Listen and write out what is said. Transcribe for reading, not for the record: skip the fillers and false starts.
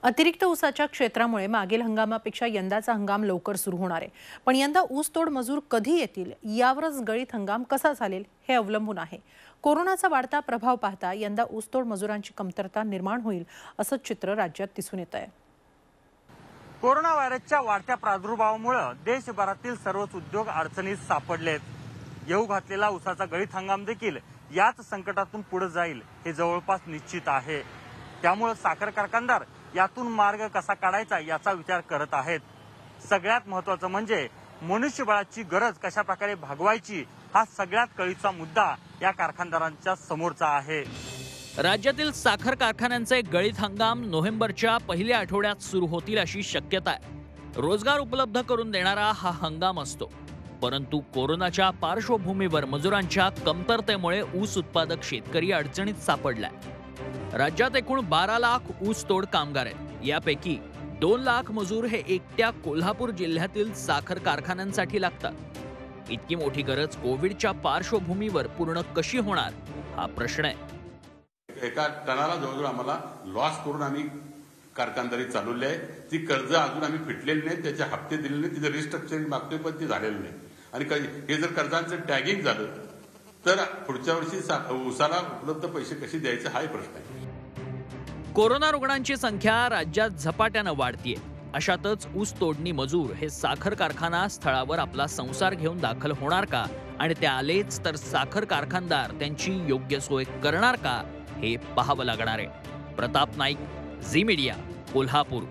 अतिरिक्त ऊसाच्या क्षेत्रामुळे मागील हंगामापेक्षा यंदाचा हंगाम लवकर सुरू होणार आहे। पण यंदा ऊसतोड मजूर कधी येतील यावरच गळीत हंगाम कसा चालेल हे अवलंबून आहे। कोरोनाचा वाढता प्रभाव पाहता यंदा ऊसतोड मजुरांची कमतरता निर्माण होईल असं चित्र राज्यात दिसून येत आहे। कोरोना व्हायरसच्या वाढत्या प्रादुर्भावामुळे देशभरातील सर्वच उद्योग अडचणीत सापडलेत। येऊ घातलेला ऊसाचा गळीत हंगाम देखील याच संकटातून पुढे जाईल हे जवळपास निश्चित आहे। त्यामुळे साखर कारखानदार यातून मार्ग कसा काढायचा याचा विचार करत आहेत। सगळ्यात महत्त्वाचं म्हणजे मनुष्यबळाची गरज कशा प्रकारे भागवायची हा सगळ्यात कळीचा मुद्दा या कारखानदारांच्या समोरचा आहे। राज्यातील साखर कारखान्यांचे गळीत हंगाम नोव्हेंबरच्या पहिल्या आठवड्यात सुरू होतील अशी शक्यता आहे। रोजगार उपलब्ध करून देणारा हा हंगाम असतो, परंतु कोरोनाच्या पार्श्वभूमीवर मजुरांच्या कमतरतेमुळे ऊस उत्पादक शेतकरी अडचणीत सापडलाय। राज्यात एकूण 12 लाख ऊस तोड कामगार आहेत। यापैकी 2 लाख मजूर हे एकट्या कोल्हापूर जिल्ह्यातील साखर कारखान्यांसाठी लागतात। इतकी मोठी गरज कोविडच्या पार्श्वभूमीवर पूर्ण कशी होणार हा प्रश्न आहे। एका टनाला जवळजवळ आम्हाला लॉस करून आम्ही कारखानदारी चालवली आहे। ती कर्ज अजून आम्ही फिटलेली नाही, त्याचे हप्ते दिले नाही, तिचं रिस्ट्रक्चरिंग मागतोय पण ते झालेलं नाही। आणि हे जर कर्जांचं टॅगिंग झालं तर पुढच्या वर्षी ऊसाला उपलब्ध पैसे कसे द्यायचे हाही प्रश्न आहे। कोरोना रुग्णांची संख्या राज्यात झपाट्यानं वाढतीये। अशातच ऊस तोडणी मजूर हे साखर कारखाना स्थळावर आपला संसार घेऊन दाखल होणार का, आणि ते आलेच तर साखर कारखानदार त्यांची योग्य सोय करणार का हे पाहावं लागणार आहे। प्रताप नाईक, झी मीडिया, कोल्हापूर।